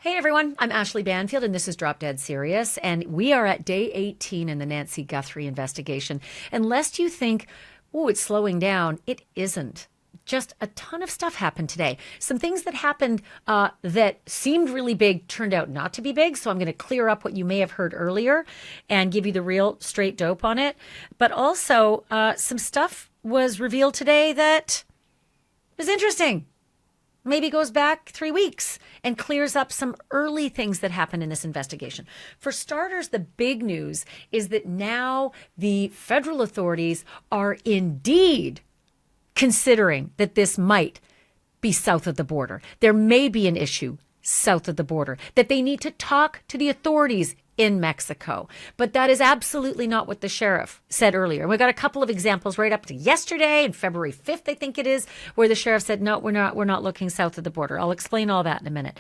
Hey everyone, I'm Ashleigh Banfield and this is Drop Dead Serious, and we are at day 18 in the Nancy Guthrie investigation. And lest you think, oh, it's slowing down, it isn't. Just a ton of stuff happened today. Some things that happened that seemed really big turned out not to be big, so I'm going to clear up what you may have heard earlier and give you the real straight dope on it. But also, some stuff was revealed today that was interesting. Maybe goes back 3 weeks and clears up some early things that happened in this investigation. For starters, the big news is that now the federal authorities are indeed considering that this might be south of the border. There may be an issue south of the border, that they need to talk to the authorities in Mexico. But that is absolutely not what the sheriff said earlier. And we got a couple of examples right up to yesterday and February 5th, I think it is, where the sheriff said, no, we're not looking south of the border. I'll explain all that in a minute.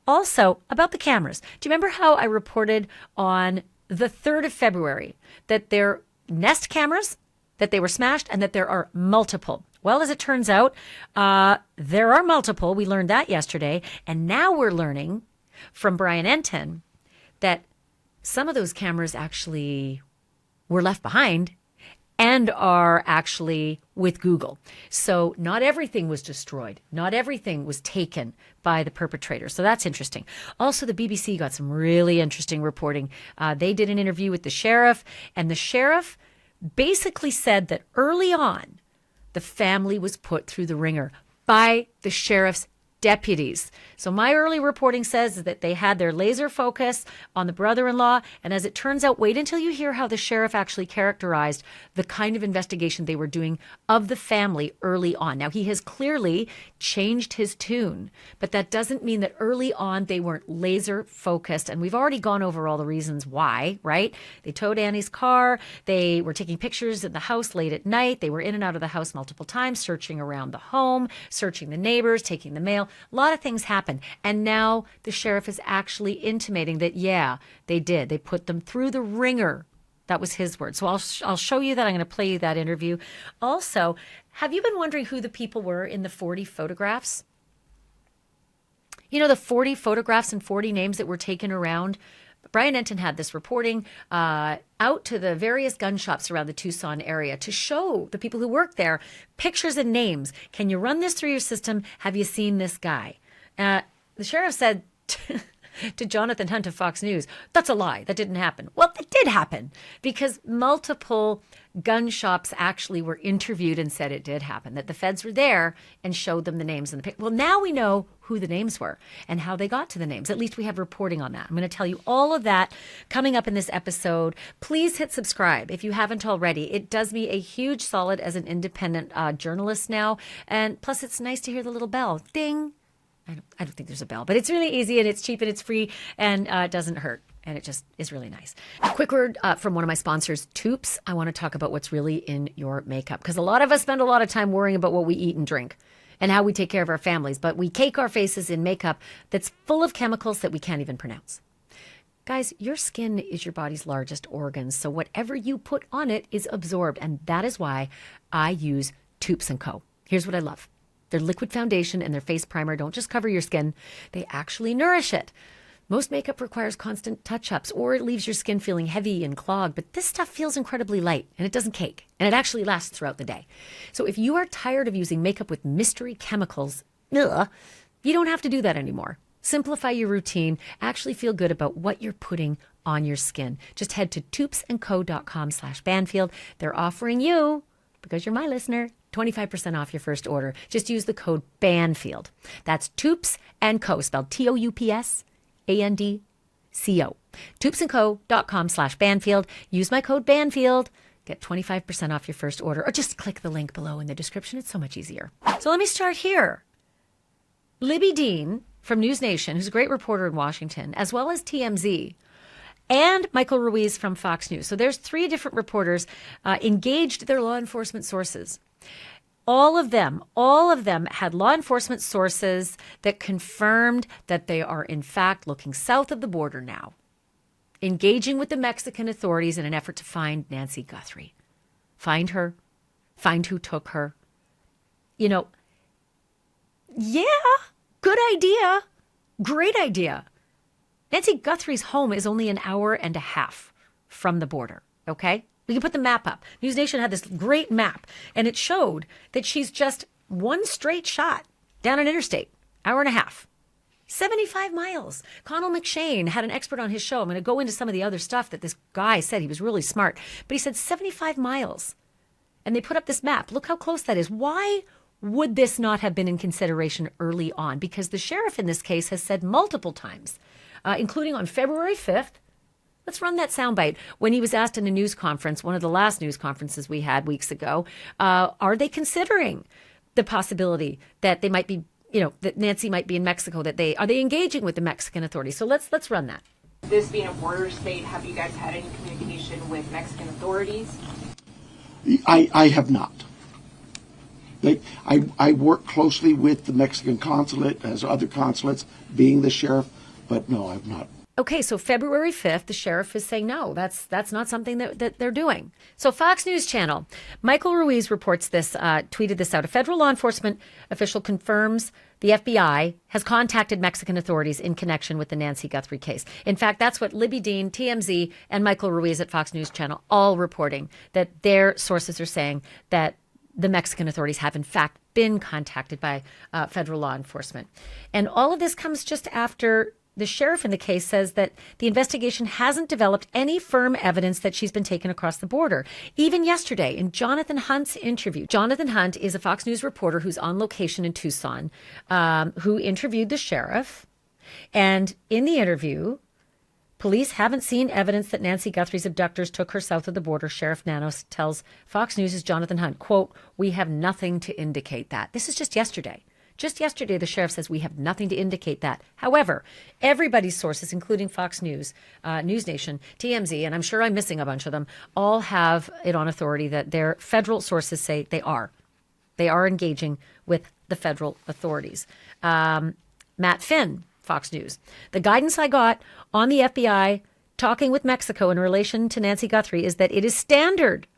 Also, about the cameras. Do you remember how I reported on the 3rd of February that they're Nest cameras, that they were smashed, and that there are multiple? Well, as it turns out, there are multiple. We learned that yesterday. And now we're learning from Brian Enton that some of those cameras actually were left behind and are actually with Google. So not everything was destroyed. Not everything was taken by the perpetrator. So that's interesting. Also, the BBC got some really interesting reporting. They did an interview with the sheriff, and the sheriff basically said that early on, the family was put through the ringer by the sheriff's deputies. So my early reporting says that they had their laser focus on the brother-in-law. And as it turns out, wait until you hear how the sheriff actually characterized the kind of investigation they were doing of the family early on. Now, he has clearly changed his tune, but that doesn't mean that early on they weren't laser focused. And we've already gone over all the reasons why, right? They towed Annie's car. They were taking pictures in the house late at night. They were in and out of the house multiple times, searching around the home, searching the neighbors, taking the mail. A lot of things happened. And now the sheriff is actually intimating that, yeah, they did. They put them through the ringer. That was his word. So I'll show you that. I'm going to play you that interview. Also, have you been wondering who the people were in the 40 photographs? You know, the 40 photographs and 40 names that were taken around? Brian Enton had this reporting out to the various gun shops around the Tucson area to show the people who work there pictures and names. Can you run this through your system? Have you seen this guy? The sheriff said to Jonathan Hunt of Fox News, that's a lie. That didn't happen. Well, it did happen because multiple gun shops actually were interviewed and said it did happen, that the feds were there and showed them the names and the pictures. Well, now we know who the names were and how they got to the names. At least we have reporting on that. I'm going to tell you all of that coming up in this episode. Please hit subscribe if you haven't already. It does me a huge solid as an independent journalist now. And plus, it's nice to hear the little bell. Ding. I don't think there's a bell, but it's really easy and it's cheap and it's free and it doesn't hurt. And it just is really nice. A quick word from one of my sponsors, Toups. I want to talk about what's really in your makeup because a lot of us spend a lot of time worrying about what we eat and drink and how we take care of our families, but we cake our faces in makeup that's full of chemicals that we can't even pronounce. Guys, your skin is your body's largest organ, so whatever you put on it is absorbed, and that is why I use Toups & Co. Here's what I love. Their liquid foundation and their face primer don't just cover your skin, they actually nourish it. Most makeup requires constant touch-ups or it leaves your skin feeling heavy and clogged, but this stuff feels incredibly light and it doesn't cake and it actually lasts throughout the day. So if you are tired of using makeup with mystery chemicals, you don't have to do that anymore. Simplify your routine, actually feel good about what you're putting on your skin. Just head to toupsandco.com/Banfield. They're offering you, because you're my listener, 25% off your first order. Just use the code BANFIELD. That's Toups & Co, spelled TOUPSANDCO. toupsandco.com/Banfield. Use my code BANFIELD. Get 25% off your first order, or just click the link below in the description. It's so much easier. So let me start here. Libby Dean from News Nation, who's a great reporter in Washington, as well as TMZ, and Michael Ruiz from Fox News. So there's 3 different reporters engaged their law enforcement sources. All of them had law enforcement sources that confirmed that they are, in fact, looking south of the border now, engaging with the Mexican authorities in an effort to find Nancy Guthrie. Find her, find who took her. You know, yeah, good idea, great idea. Nancy Guthrie's home is only an hour and a half from the border, okay? We can put the map up. News Nation had this great map, and it showed that she's just one straight shot down an interstate, hour and a half. 75 miles. Connell McShane had an expert on his show. I'm going to go into some of the other stuff that this guy said. He was really smart. But he said 75 miles. And they put up this map. Look how close that is. Why would this not have been in consideration early on? Because the sheriff in this case has said multiple times, including on February 5th, let's run that soundbite. When he was asked in a news conference, one of the last news conferences we had weeks ago, are they considering the possibility that they might be, that Nancy might be in Mexico, are they engaging with the Mexican authorities? So let's run that. This being a border state, have you guys had any communication with Mexican authorities? I have not. I work closely with the Mexican consulate, as other consulates, being the sheriff, but no, I've not. Okay, so February 5th, the sheriff is saying, no, that's not something that they're doing. So Fox News Channel, Michael Ruiz reports this, tweeted this out. A federal law enforcement official confirms the FBI has contacted Mexican authorities in connection with the Nancy Guthrie case. In fact, that's what Libby Dean, TMZ, and Michael Ruiz at Fox News Channel all reporting, that their sources are saying that the Mexican authorities have, in fact, been contacted by federal law enforcement. And all of this comes just after the sheriff in the case says that the investigation hasn't developed any firm evidence that she's been taken across the border. Even yesterday, in Jonathan Hunt's interview, Jonathan Hunt is a Fox News reporter who's on location in Tucson, who interviewed the sheriff. And in the interview, police haven't seen evidence that Nancy Guthrie's abductors took her south of the border. Sheriff Nanos tells Fox News' Jonathan Hunt, quote, "We have nothing to indicate that." This is just yesterday. Just yesterday, the sheriff says we have nothing to indicate that. However, everybody's sources, including Fox News, News Nation, TMZ, and I'm sure I'm missing a bunch of them, all have it on authority that their federal sources say they are. They are engaging with the federal authorities. Matt Finn, Fox News. The guidance I got on the FBI talking with Mexico in relation to Nancy Guthrie is that it is standard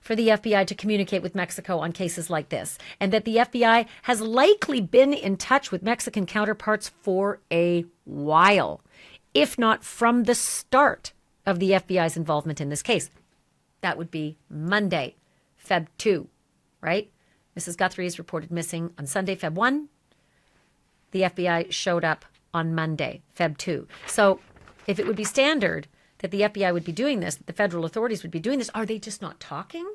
for the FBI to communicate with Mexico on cases like this, and that the FBI has likely been in touch with Mexican counterparts for a while, if not from the start of the FBI's involvement in this case. That would be Monday, Feb 2, right? Mrs. Guthrie is reported missing on Sunday, Feb 1. The FBI showed up on Monday, Feb 2. So if it would be standard that the FBI would be doing this, that the federal authorities would be doing this, are they just not talking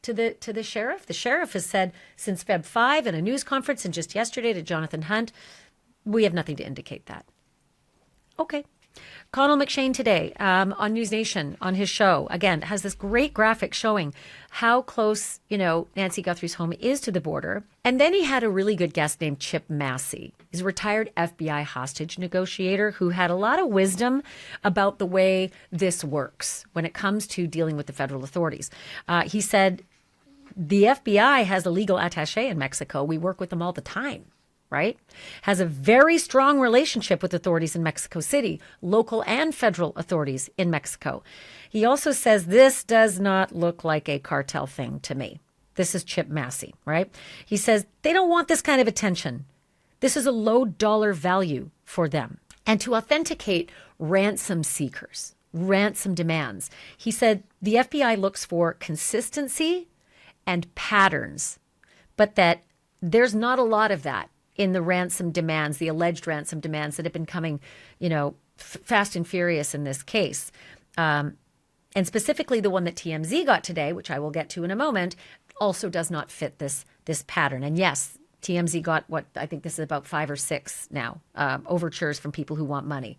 to the sheriff? The sheriff has said since Feb 5 in a news conference, and just yesterday to Jonathan Hunt, we have nothing to indicate that. Okay. Connell McShane today on News Nation, on his show, again, has this great graphic showing how close, Nancy Guthrie's home is to the border. And then he had a really good guest named Chip Massey. He's a retired FBI hostage negotiator who had a lot of wisdom about the way this works when it comes to dealing with the federal authorities. He said, the FBI has a legal attaché in Mexico. We work with them all the time. Right? Has a very strong relationship with authorities in Mexico City, local and federal authorities in Mexico. He also says this does not look like a cartel thing to me. This is Chip Massey, right? He says they don't want this kind of attention. This is a low dollar value for them. And to authenticate ransom seekers, ransom demands, he said the FBI looks for consistency and patterns, but that there's not a lot of that in the ransom demands, the alleged ransom demands that have been coming, fast and furious in this case. And specifically the one that TMZ got today, which I will get to in a moment, also does not fit this pattern. And yes, TMZ got I think this is about 5 or 6 now, overtures from people who want money.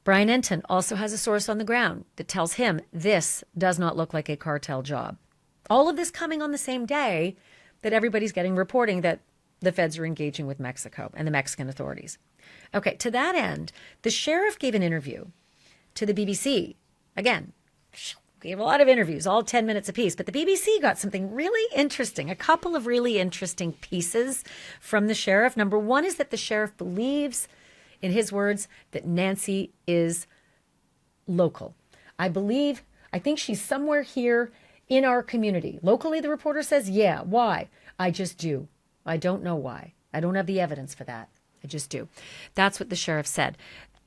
Brian Enton also has a source on the ground that tells him this does not look like a cartel job. All of this coming on the same day that everybody's getting reporting that the feds are engaging with Mexico and the Mexican authorities. Okay, to that end, the sheriff gave an interview to the BBC. Again, gave a lot of interviews, all 10 minutes apiece, but the BBC got something really interesting, a couple of really interesting pieces from the sheriff. Number one is that the sheriff believes, in his words, that Nancy is local. I think she's somewhere here in our community. Locally, the reporter says, yeah, why? I just do. I don't know why. I don't have the evidence for that. I just do. That's what the sheriff said.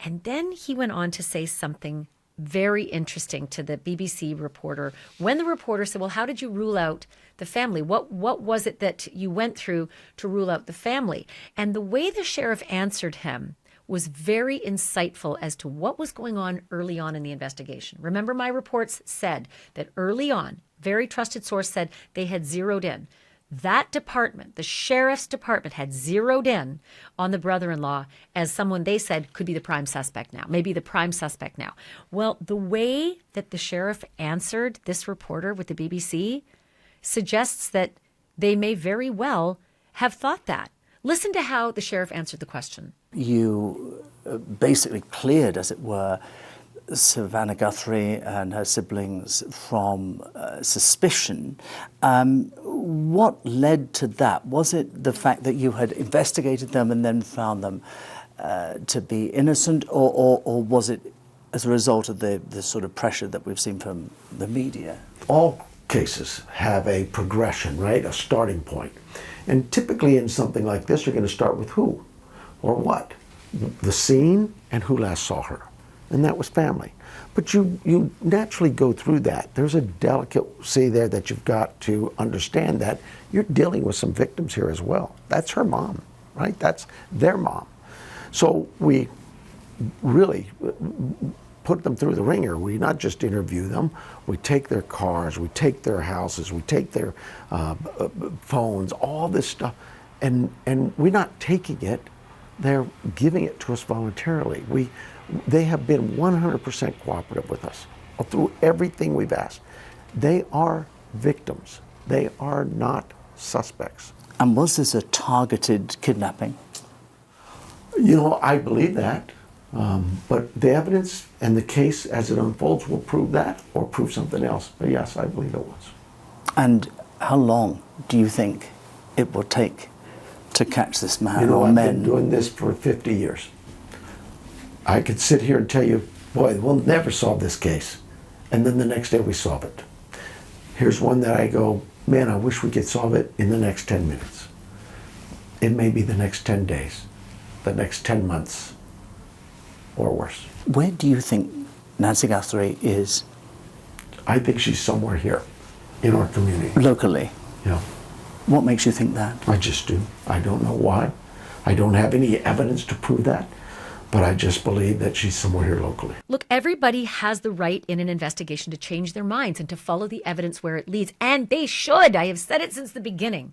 And then he went on to say something very interesting to the BBC reporter. When the reporter said, well, how did you rule out the family? What was it that you went through to rule out the family? And the way the sheriff answered him was very insightful as to what was going on early on in the investigation. Remember, my reports said that early on, very trusted source said they had zeroed in. That department, the sheriff's department, had zeroed in on the brother-in-law as someone they said could be the prime suspect now, maybe the prime suspect now. Well, the way that the sheriff answered this reporter with the BBC suggests that they may very well have thought that. Listen to how the sheriff answered the question. You basically cleared, as it were, Savannah Guthrie and her siblings from suspicion. What led to that? Was it the fact that you had investigated them and then found them to be innocent, or was it as a result of the sort of pressure that we've seen from the media? All cases have a progression, right? A starting point. And typically in something like this, you're going to start with who or what? The scene and who last saw her. And that was family. But you naturally go through that. There's a delicacy there that you've got to understand that you're dealing with some victims here as well. That's her mom, right? That's their mom. So we really put them through the ringer. We not just interview them, we take their cars, we take their houses, we take their phones, all this stuff. And we're not taking it, they're giving it to us voluntarily. They have been 100% cooperative with us through everything we've asked. They are victims. They are not suspects. And was this a targeted kidnapping? You know, I believe that. But the evidence and the case as it unfolds will prove that or prove something else. But yes, I believe it was. And how long do you think it will take to catch this man or men? I've been doing this for 50 years. I could sit here and tell you, boy, we'll never solve this case. And then the next day we solve it. Here's one that I go, man, I wish we could solve it in the next 10 minutes. It may be the next 10 days, the next 10 months, or worse. Where do you think Nancy Guthrie is? I think she's somewhere here in our community. Locally? Yeah. What makes you think that? I just do. I don't know why. I don't have any evidence to prove that. But I just believe that she's somewhere here locally. Look, everybody has the right in an investigation to change their minds and to follow the evidence where it leads. And they should. I have said it since the beginning.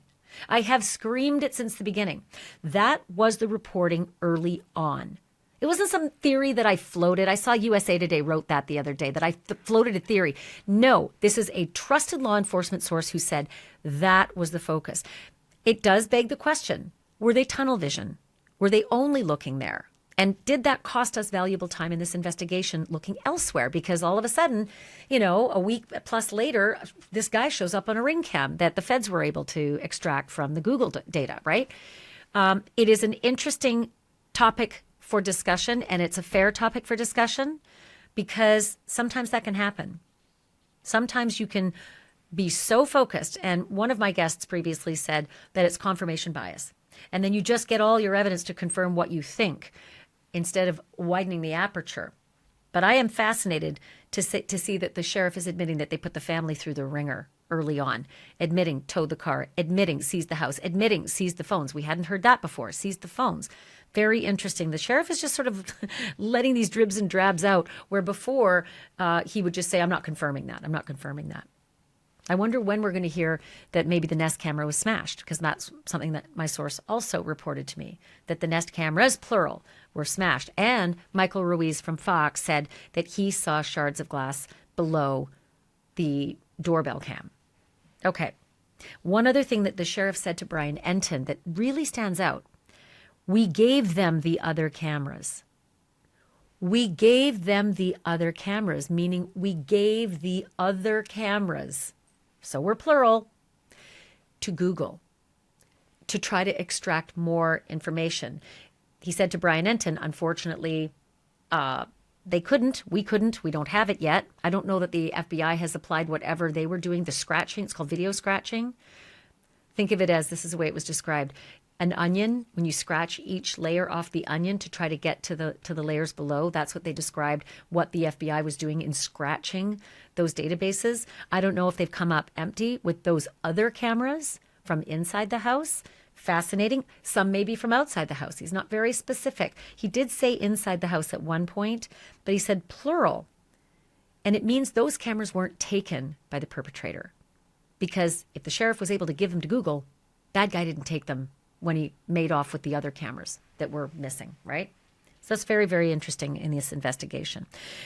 I have screamed it since the beginning. That was the reporting early on. It wasn't some theory that I floated. I saw USA Today wrote that the other day, that I floated a theory. No, this is a trusted law enforcement source who said that was the focus. It does beg the question, were they tunnel vision? Were they only looking there? And did that cost us valuable time in this investigation looking elsewhere? Because all of a sudden, you know, a week plus later, this guy shows up on a ring cam that the feds were able to extract from the Google data, right? It is an interesting topic for discussion, and it's a fair topic for discussion because sometimes that can happen. Sometimes you can be so focused, and one of my guests previously said that it's confirmation bias. And then you just get all your evidence to confirm what you think, instead of widening the aperture. But I am fascinated to see that the sheriff is admitting that they put the family through the ringer early on, admitting towed the car, admitting seized the house, admitting seized the phones. We hadn't heard that before, seized the phones. Very interesting. The sheriff is just sort of letting these dribs and drabs out, where before he would just say, I'm not confirming that. I'm not confirming that. I wonder when we're going to hear that maybe the Nest camera was smashed, because that's something that my source also reported to me, that the Nest cameras, plural, were smashed. And Michael Ruiz from Fox said that he saw shards of glass below the doorbell cam. Okay. One other thing that the sheriff said to Brian Enton that really stands out, we gave them the other cameras. We gave them the other cameras, meaning we gave the other cameras, so we're plural, to Google to try to extract more information. He said to Brian Enton, unfortunately, they couldn't, we don't have it yet. I don't know that the FBI has applied whatever they were doing, the scratching, it's called video scratching. Think of it as, this is the way it was described, an onion, when you scratch each layer off the onion to try to get to the layers below. That's what they described what the FBI was doing in scratching those databases. I don't know if they've come up empty with those other cameras from inside the house. Fascinating. Some may be from outside the house. He's not very specific. He did say inside the house at one point, but he said plural. And it means those cameras weren't taken by the perpetrator. Because if the sheriff was able to give them to Google, bad guy didn't take them when he made off with the other cameras that were missing, right? So that's very, very interesting in this investigation.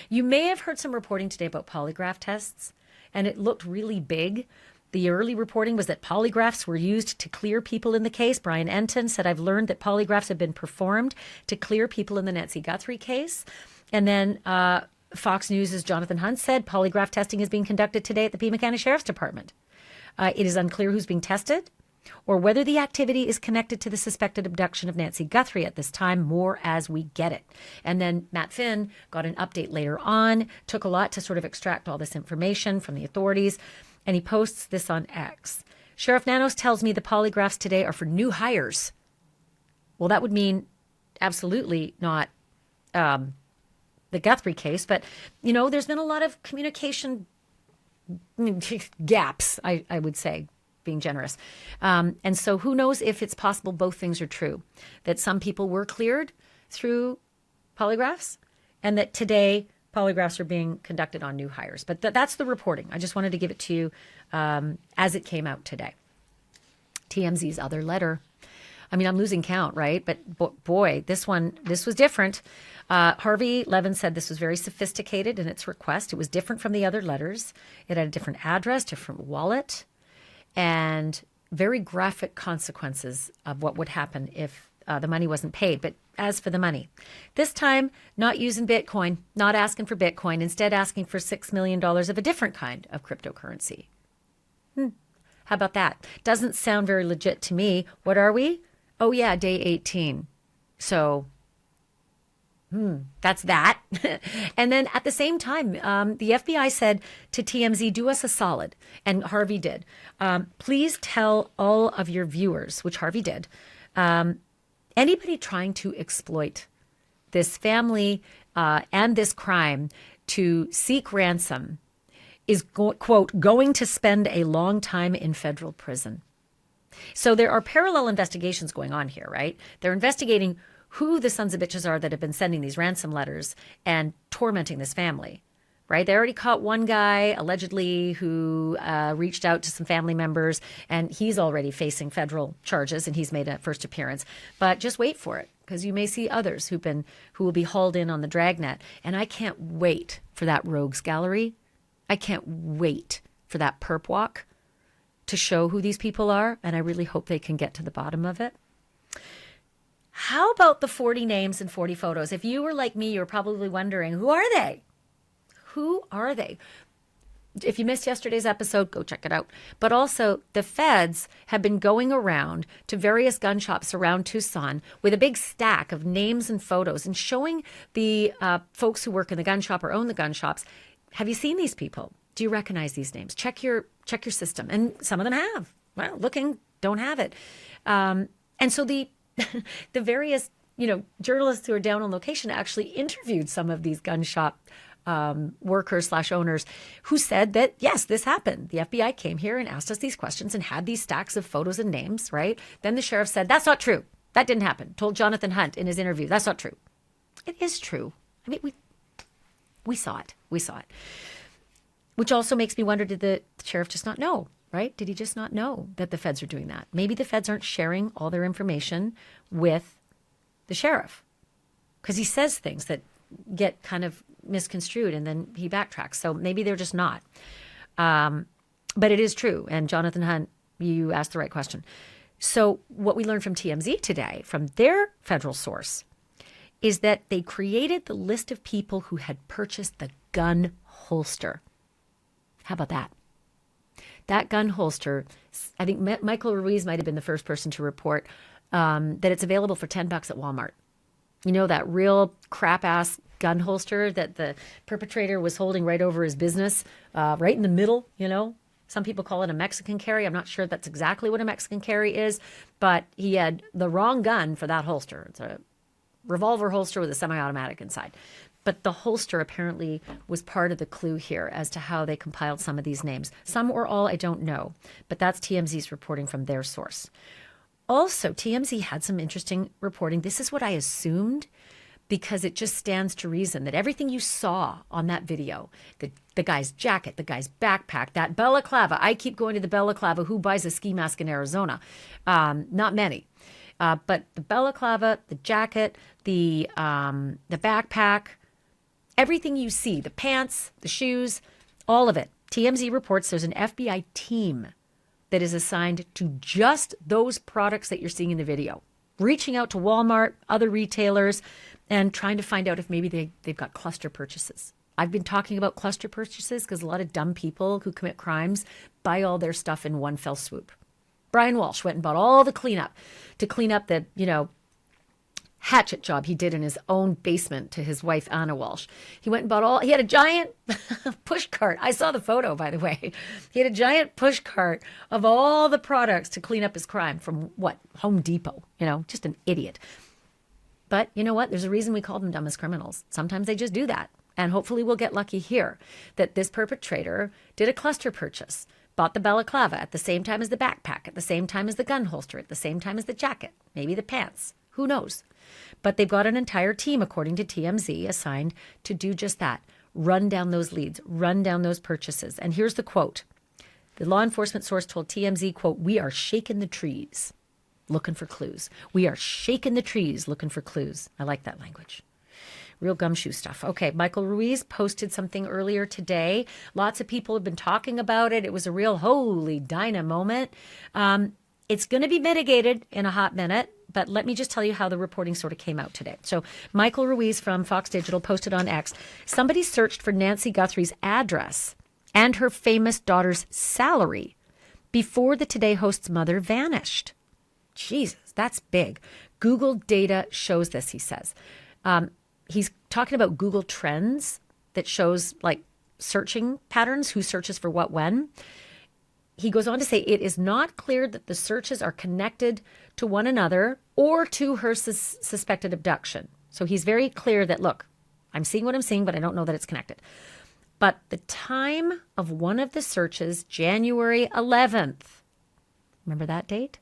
You may have heard some reporting today about polygraph tests, and it looked really big. The early reporting was that polygraphs were used to clear people in the case. Brian Enton said, I've learned that polygraphs have been performed to clear people in the Nancy Guthrie case. And then Fox News' Jonathan Hunt said polygraph testing is being conducted today at the Pima County Sheriff's Department. It is unclear who's being tested or whether the activity is connected to the suspected abduction of Nancy Guthrie at this time, more as we get it. And then Matt Finn got an update later on, took a lot to sort of extract all this information from the authorities, and he posts this on X. Sheriff Nanos tells me the polygraphs today are for new hires. Well, that would mean absolutely not the Guthrie case, but, you know, there's been a lot of communication gaps, I would say, being generous. And so who knows if it's possible both things are true, that some people were cleared through polygraphs and that today polygraphs are being conducted on new hires. But that's the reporting. I just wanted to give it to you as it came out today. TMZ's other letter. I mean, I'm losing count, right? But boy, this was different. Harvey Levin said this was very sophisticated in its request. It was different from the other letters. It had a different address, different wallet, and very graphic consequences of what would happen if the money wasn't paid. But as for the money, this time not using Bitcoin, not asking for Bitcoin, instead asking for $6 million of a different kind of cryptocurrency. How about that? Doesn't sound very legit to me. What are we? Oh yeah, day 18. So that's that. And then at the same time, the FBI said to TMZ, do us a solid. And Harvey did. Please tell all of your viewers, which Harvey did, anybody trying to exploit this family and this crime to seek ransom is, quote, going to spend a long time in federal prison. So there are parallel investigations going on here, right? They're investigating who the sons of bitches are that have been sending these ransom letters and tormenting this family, right? They already caught one guy, allegedly, who reached out to some family members, and he's already facing federal charges, and he's made a first appearance. But just wait for it, because you may see others who will be hauled in on the dragnet. And I can't wait for that rogues gallery. I can't wait for that perp walk to show who these people are, and I really hope they can get to the bottom of it. How about the 40 names and 40 photos? If you were like me, you're probably wondering, who are they? Who are they? If you missed yesterday's episode, go check it out. But also, the feds have been going around to various gun shops around Tucson with a big stack of names and photos and showing the folks who work in the gun shop or own the gun shops, have you seen these people? Do you recognize these names? Check your system. And some of them have. Well, looking, don't have it. And so the various, journalists who are down on location actually interviewed some of these gun shop workers / owners who said that, yes, this happened. The FBI came here and asked us these questions and had these stacks of photos and names, right? Then the sheriff said, that's not true. That didn't happen. Told Jonathan Hunt in his interview, that's not true. It is true. I mean, we saw it. We saw it. Which also makes me wonder, did the sheriff just not know, right? Did he just not know that the feds are doing that? Maybe the feds aren't sharing all their information with the sheriff because he says things that get kind of misconstrued and then he backtracks. So maybe they're just not. But it is true. And Jonathan Hunt, you asked the right question. So what we learned from TMZ today, from their federal source, is that they created the list of people who had purchased the gun holster. How about that? That gun holster, I think Michael Ruiz might have been the first person to report that it's available for $10 at Walmart. You know, that real crap-ass gun holster that the perpetrator was holding right over his business, right in the middle, Some people call it a Mexican carry. I'm not sure that's exactly what a Mexican carry is, but he had the wrong gun for that holster. It's a revolver holster with a semi-automatic inside. But the holster apparently was part of the clue here as to how they compiled some of these names. Some or all, I don't know. But that's TMZ's reporting from their source. Also, TMZ had some interesting reporting. This is what I assumed, because it just stands to reason that everything you saw on that video, the guy's jacket, the guy's backpack, that balaclava. I keep going to the balaclava. Who buys a ski mask in Arizona? Not many. But the balaclava, the jacket, the backpack, everything you see, the pants, the shoes, all of it. TMZ reports there's an FBI team that is assigned to just those products that you're seeing in the video, reaching out to Walmart, other retailers, and trying to find out if maybe they've got cluster purchases. I've been talking about cluster purchases because a lot of dumb people who commit crimes buy all their stuff in one fell swoop. Brian Walsh went and bought all the cleanup to clean up the, hatchet job he did in his own basement to his wife, Anna Walsh. He went and bought he had a giant push cart. I saw the photo, by the way. He had a giant push cart of all the products to clean up his crime from Home Depot, just an idiot. But you know what? There's a reason we call them dumb as criminals. Sometimes they just do that. And hopefully we'll get lucky here that this perpetrator did a cluster purchase, bought the balaclava at the same time as the backpack, at the same time as the gun holster, at the same time as the jacket, maybe the pants. Who knows? But they've got an entire team, according to TMZ, assigned to do just that. Run down those leads, run down those purchases. And here's the quote. The law enforcement source told TMZ, quote, "We are shaking the trees looking for clues. We are shaking the trees looking for clues." I like that language. Real gumshoe stuff. Okay, Michael Ruiz posted something earlier today. Lots of people have been talking about it. It was a real holy Dinah moment. It's going to be mitigated in a hot minute, but let me just tell you how the reporting sort of came out today. So Michael Ruiz from Fox Digital posted on X, somebody searched for Nancy Guthrie's address and her famous daughter's salary before the Today host's mother vanished. Jesus, that's big. Google data shows this, he says. He's talking about Google Trends that shows searching patterns, who searches for what when. He goes on to say it is not clear that the searches are connected to one another or to her suspected abduction. So he's very clear that, look, I'm seeing what I'm seeing, but I don't know that it's connected. But the time of one of the searches, January 11th, remember that date?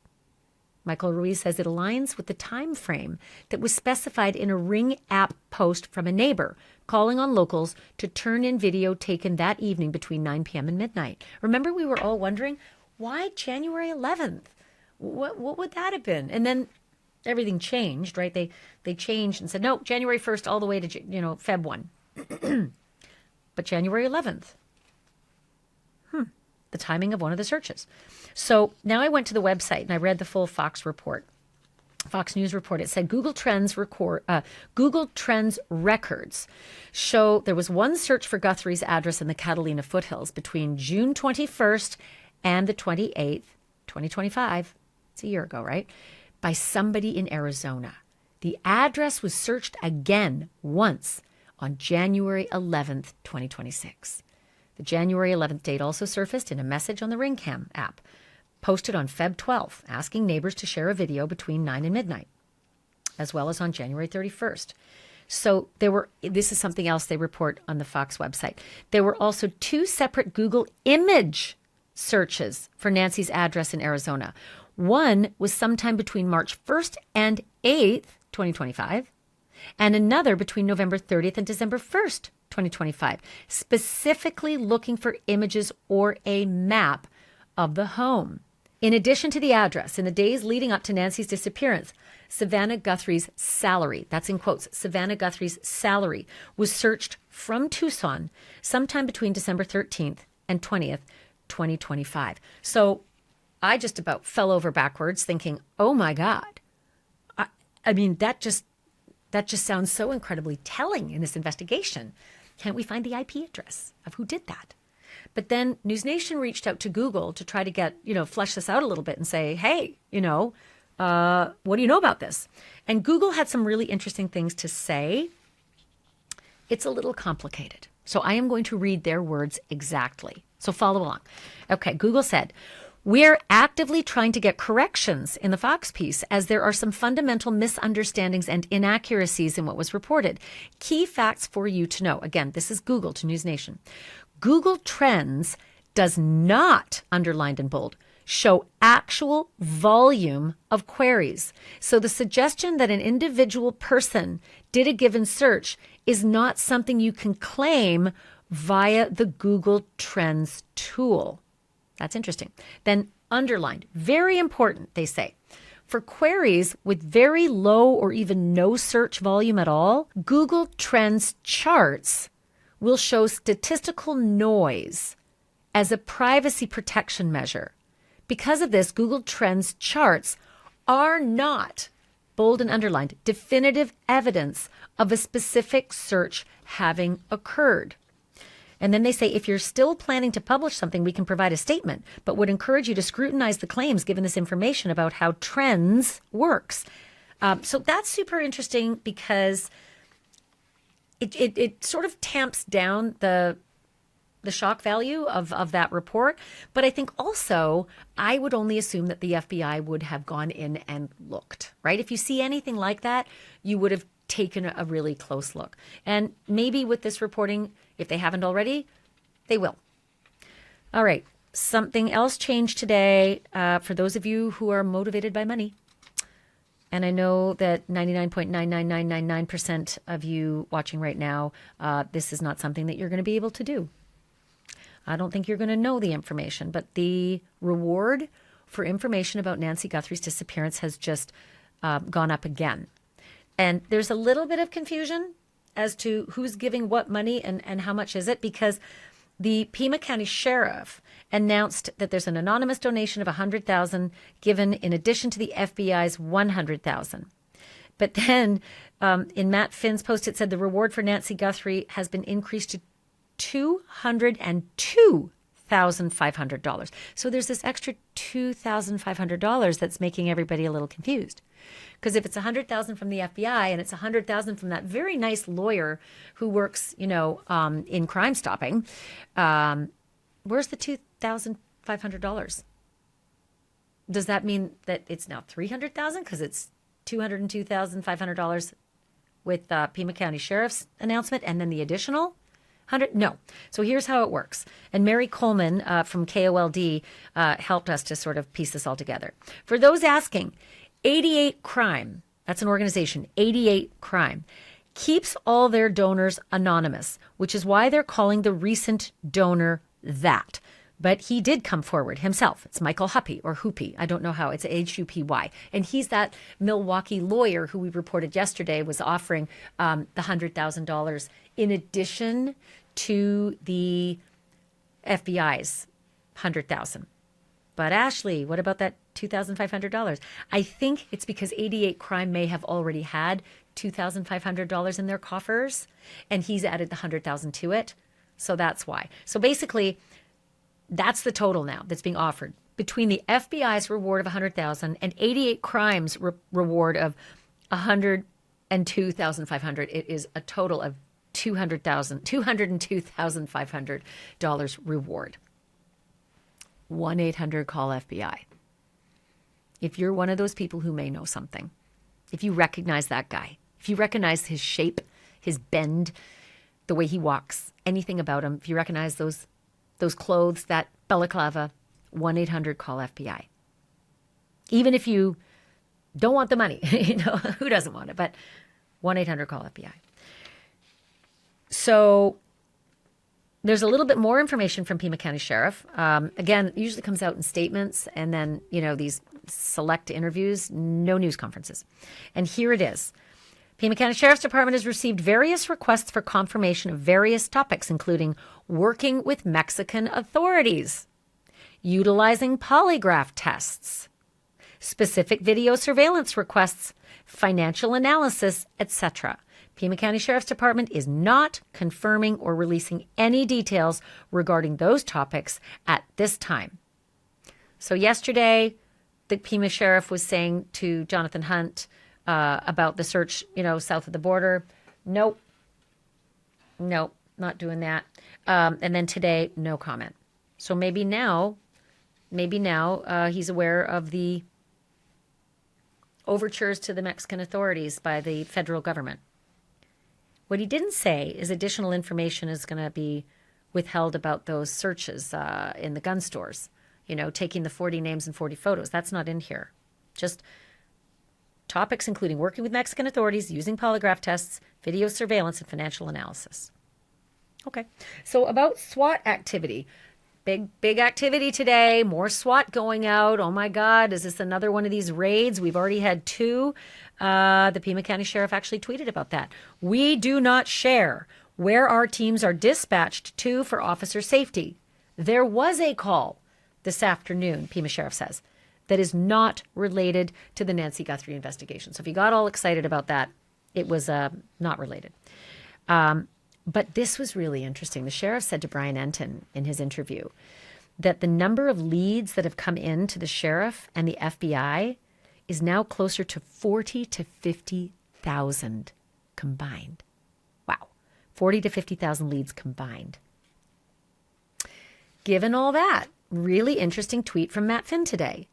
Michael Ruiz says it aligns with the time frame that was specified in a Ring app post from a neighbor calling on locals to turn in video taken that evening between 9 p.m. and midnight. Remember, we were all wondering, why January 11th? What would that have been? And then everything changed, right? They changed and said, no, January 1st all the way to, Feb 1. But January 11th. The timing of one of the searches. So now I went to the website and I read the full Fox report, Fox News report. It said Google Trends records show there was one search for Guthrie's address in the Catalina foothills between June 21st and the 28th, 2025. It's a year ago, right? By somebody in Arizona. The address was searched again once on January 11th, 2026. The January 11th date also surfaced in a message on the RingCam app, posted on Feb 12th, asking neighbors to share a video between 9 and midnight, as well as on January 31st. So this is something else they report on the Fox website. There were also two separate Google image searches for Nancy's address in Arizona. One was sometime between March 1st and 8th, 2025, and another between November 30th and December 1st, 2025, specifically looking for images or a map of the home. In addition to the address, in the days leading up to Nancy's disappearance, Savannah Guthrie's salary, that's in quotes, Savannah Guthrie's salary was searched from Tucson sometime between December 13th and 20th, 2025. So I just about fell over backwards thinking, oh my God. I mean, that just sounds so incredibly telling in this investigation. Can't we find the IP address of who did that? But then News Nation reached out to Google to try to get, flesh this out a little bit and say, hey, what do you know about this? And Google had some really interesting things to say. It's a little complicated. So I am going to read their words exactly. So follow along. Okay, Google said, we're actively trying to get corrections in the Fox piece as there are some fundamental misunderstandings and inaccuracies in what was reported. Key facts for you to know. Again, this is Google to News Nation. Google Trends does not, underlined in bold, show actual volume of queries. So the suggestion that an individual person did a given search is not something you can claim via the Google Trends tool. That's interesting. Then underlined, very important, they say. For queries with very low or even no search volume at all, Google Trends charts will show statistical noise as a privacy protection measure. Because of this, Google Trends charts are not, bold and underlined, definitive evidence of a specific search having occurred. And then they say, if you're still planning to publish something, we can provide a statement, but would encourage you to scrutinize the claims given this information about how Trends works. So that's super interesting because it sort of tamps down the shock value of that report. But I think also I would only assume that the FBI would have gone in and looked, right? If you see anything like that, you would have taken a really close look. And maybe with this reporting, if they haven't already, they will. All right. Something else changed today for those of you who are motivated by money. And I know that 99.99999% of you watching right now, this is not something that you're going to be able to do. I don't think you're going to know the information, but the reward for information about Nancy Guthrie's disappearance has just gone up again. And there's a little bit of confusion as to who's giving what money and how much is it, because the Pima County Sheriff announced that there's an anonymous donation of $100,000 given in addition to the FBI's $100,000. But then in Matt Finn's post, it said the reward for Nancy Guthrie has been increased to $202,500. So there's this extra $2,500 that's making everybody a little confused. Because if it's $100,000 from the FBI and it's $100,000 from that very nice lawyer who works, in Crime Stopping, where's the $2,500? Does that mean that it's now $300,000 because it's $202,500 with Pima County Sheriff's announcement and then the additional 100? No. So here's how it works. And Mary Coleman from KOLD helped us to sort of piece this all together. For those asking, 88 Crime, that's an organization, 88 Crime, keeps all their donors anonymous, which is why they're calling the recent donor that. But he did come forward himself. It's Michael Huppy or Hoopy. I don't know how. It's Hupy. And he's that Milwaukee lawyer who we reported yesterday was offering the $100,000 in addition to the FBI's $100,000. But Ashleigh, what about that $2,500? I think it's because 88 Crime may have already had $2,500 in their coffers, and he's added the $100,000 to it. So that's why. So basically, that's the total now that's being offered between the FBI's reward of $100,000 and 88 Crime's reward of $102,500. It is a total of $202,500 reward. 1-800-CALL-FBI. If you're one of those people who may know something, if you recognize that guy, if you recognize his shape, his bend, the way he walks, anything about him, if you recognize those clothes, that balaclava, 1-800-CALL-FBI. Even if you don't want the money, who doesn't want it? But 1-800-CALL-FBI. So there's a little bit more information from Pima County Sheriff. Again, it usually comes out in statements and then, these select interviews, no news conferences. And here it is. Pima County Sheriff's Department has received various requests for confirmation of various topics, including working with Mexican authorities, utilizing polygraph tests, specific video surveillance requests, financial analysis, etc. Pima County Sheriff's Department is not confirming or releasing any details regarding those topics at this time. So yesterday, the Pima Sheriff was saying to Jonathan Hunt about the search, south of the border. Nope. not doing that. And then today, no comment. So maybe now he's aware of the overtures to the Mexican authorities by the federal government. What he didn't say is additional information is going to be withheld about those searches in the gun stores, taking the 40 names and 40 photos. That's not in here. Just topics including working with Mexican authorities, using polygraph tests, video surveillance, and financial analysis. Okay, so about SWAT activity. Big activity today. More SWAT going out. Oh my God, is this another one of these raids? We've already had 2. The Pima County Sheriff actually tweeted about that. We do not share where our teams are dispatched to for officer safety. There was a call this afternoon, Pima Sheriff says, that is not related to the Nancy Guthrie investigation. So if you got all excited about that, it was not related. But this was really interesting. The sheriff said to Brian Enton in his interview that the number of leads that have come in to the sheriff and the FBI is now closer to 40 to 50,000 combined. Wow. 40 to 50,000 leads combined. Given all that, really interesting tweet from Matt Finn today.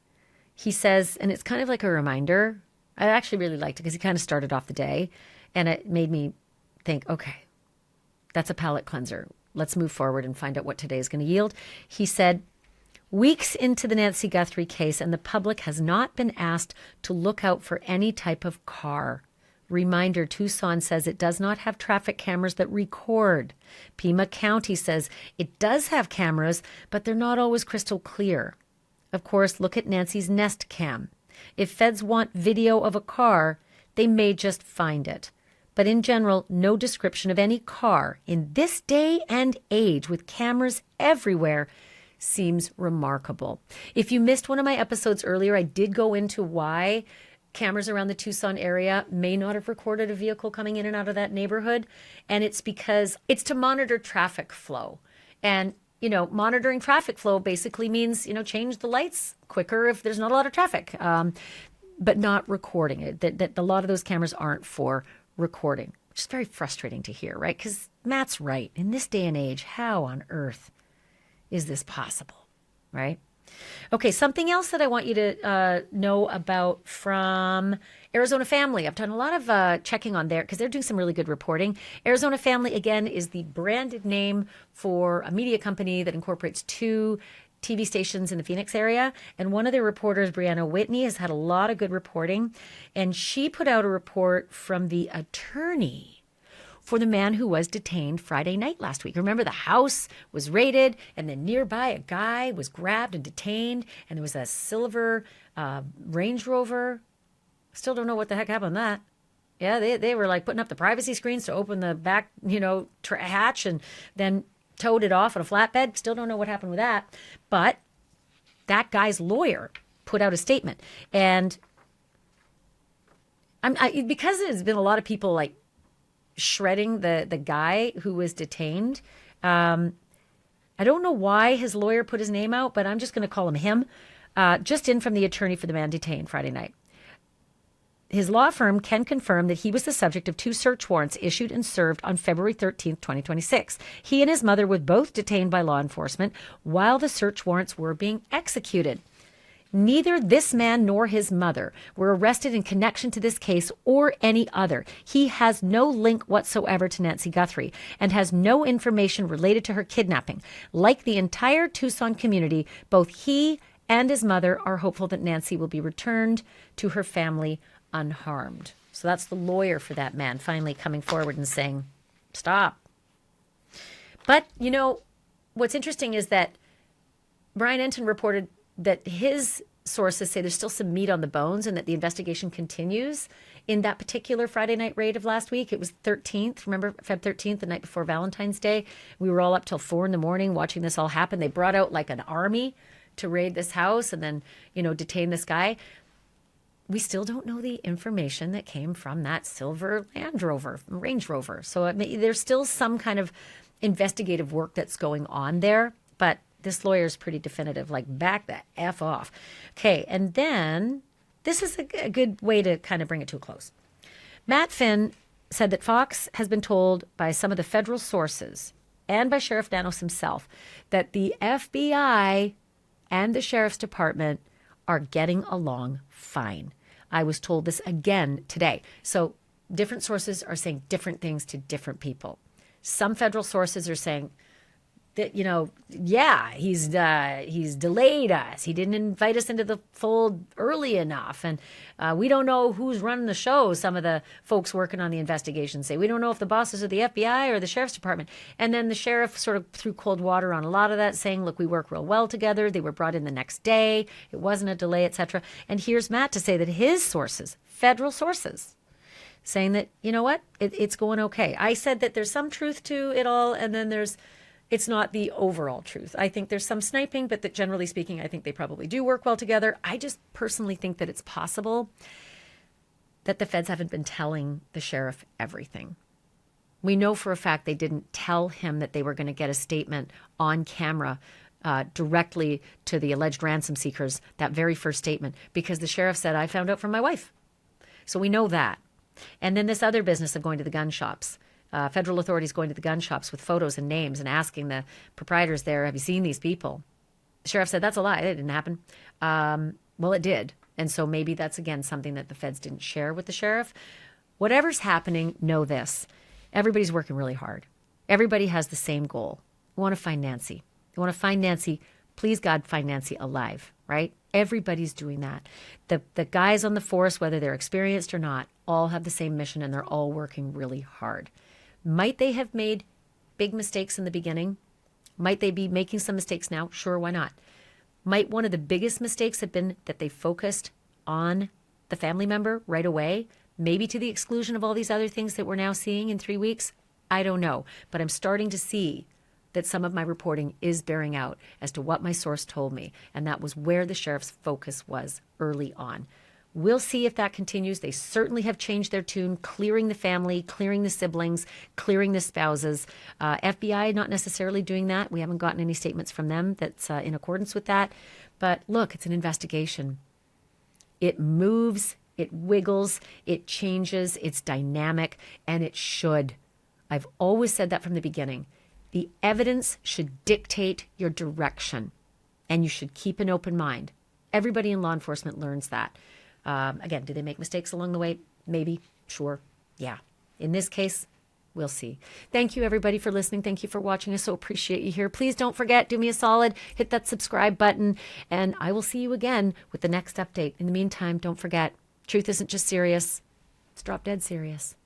He says, and it's kind of like a reminder. I actually really liked it because he kind of started off the day and it made me think, okay, that's a palate cleanser. Let's move forward and find out what today is going to yield. He said, weeks into the Nancy Guthrie case and the public has not been asked to look out for any type of car. Reminder, Tucson says it does not have traffic cameras that record. Pima County says it does have cameras, but they're not always crystal clear. Of course, look at Nancy's Nest Cam. If feds want video of a car, they may just find it. But in general, no description of any car in this day and age with cameras everywhere seems remarkable. If you missed one of my episodes earlier, I did go into why cameras around the Tucson area may not have recorded a vehicle coming in and out of that neighborhood. And it's because it's to monitor traffic flow. And, monitoring traffic flow basically means, change the lights quicker if there's not a lot of traffic, but not recording it. That a lot of those cameras aren't for recording, which is very frustrating to hear, right? Because Matt's right. In this day and age, how on earth is this possible, right? Okay, something else that I want you to know about from Arizona Family. I've done a lot of checking on there because they're doing some really good reporting. Arizona Family, again, is the branded name for a media company that incorporates 2 TV stations in the Phoenix area. And one of their reporters, Brianna Whitney, has had a lot of good reporting. And she put out a report from the attorney for the man who was detained Friday night last week. Remember, the house was raided, and then nearby a guy was grabbed and detained, and there was a silver Range Rover. Still don't know what the heck happened to that. Yeah, they were like putting up the privacy screens to open the back, hatch, and then towed it off on a flatbed. Still don't know what happened with that. But that guy's lawyer put out a statement. And because there's been a lot of people like shredding the guy who was detained, I don't know why his lawyer put his name out, but I'm just going to call him. Just in from the attorney for the man detained Friday night. His law firm can confirm that he was the subject of 2 search warrants issued and served on February 13th, 2026. He and his mother were both detained by law enforcement while the search warrants were being executed. Neither this man nor his mother were arrested in connection to this case or any other. He has no link whatsoever to Nancy Guthrie and has no information related to her kidnapping. Like the entire Tucson community, both he and his mother are hopeful that Nancy will be returned to her family unharmed. So that's the lawyer for that man finally coming forward and saying, stop. But, what's interesting is that Brian Enton reported that his sources say there's still some meat on the bones and that the investigation continues in that particular Friday night raid of last week. It was 13th. Remember, Feb 13th, the night before Valentine's Day? We were all up till 4 a.m. watching this all happen. They brought out like an army to raid this house and then, detain this guy. We still don't know the information that came from that silver Range Rover. So there's still some kind of investigative work that's going on there. But this lawyer's pretty definitive, like back the F off. Okay, and then this is a good way to kind of bring it to a close. Matt Finn said that Fox has been told by some of the federal sources and by Sheriff Nanos himself that the FBI and the Sheriff's Department are getting along fine. I was told this again today. So different sources are saying different things to different people. Some federal sources are saying that, yeah, he's delayed us. He didn't invite us into the fold early enough. And we don't know who's running the show. Some of the folks working on the investigation say, we don't know if the bosses are the FBI or the Sheriff's Department. And then the sheriff sort of threw cold water on a lot of that, saying, look, we work real well together. They were brought in the next day. It wasn't a delay, etc. And here's Matt to say that his sources, federal sources, saying that, you know what, it's going okay. I said that there's some truth to it all, and then it's not the overall truth. I think there's some sniping, but that generally speaking, I think they probably do work well together. I just personally think that it's possible that the feds haven't been telling the sheriff everything. We know for a fact they didn't tell him that they were going to get a statement on camera directly to the alleged ransom seekers, that very first statement, because the sheriff said, I found out from my wife. So we know that. And then this other business of going to the gun shops. Federal authorities going to the gun shops with photos and names and asking the proprietors there, have you seen these people? The sheriff said, that's a lie. That didn't happen. Well, it did. And so maybe that's, again, something that the feds didn't share with the sheriff. Whatever's happening, know this. Everybody's working really hard. Everybody has the same goal. We want to find Nancy. We want to find Nancy. Please, God, find Nancy alive, right? Everybody's doing that. The guys on the force, whether they're experienced or not, all have the same mission, and they're all working really hard. Might they have made big mistakes in the beginning? Might they be making some mistakes now? Sure, why not? Might one of the biggest mistakes have been that they focused on the family member right away, maybe to the exclusion of all these other things that we're now seeing in 3 weeks? I don't know, but I'm starting to see that some of my reporting is bearing out as to what my source told me, and that was where the sheriff's focus was early on. We'll see if that continues. They certainly have changed their tune, clearing the family, clearing the siblings, clearing the spouses. FBI not necessarily doing that. We haven't gotten any statements from them that's in accordance with that. But look, it's an investigation. It moves, it wiggles, it changes, it's dynamic, and it should. I've always said that from the beginning. The evidence should dictate your direction, and you should keep an open mind. Everybody in law enforcement learns that. Again, do they make mistakes along the way? Maybe. Sure. Yeah. In this case, we'll see. Thank you, everybody, for listening. Thank you for watching. I so appreciate you here. Please don't forget, do me a solid, hit that subscribe button, and I will see you again with the next update. In the meantime, don't forget, truth isn't just serious. It's drop dead serious.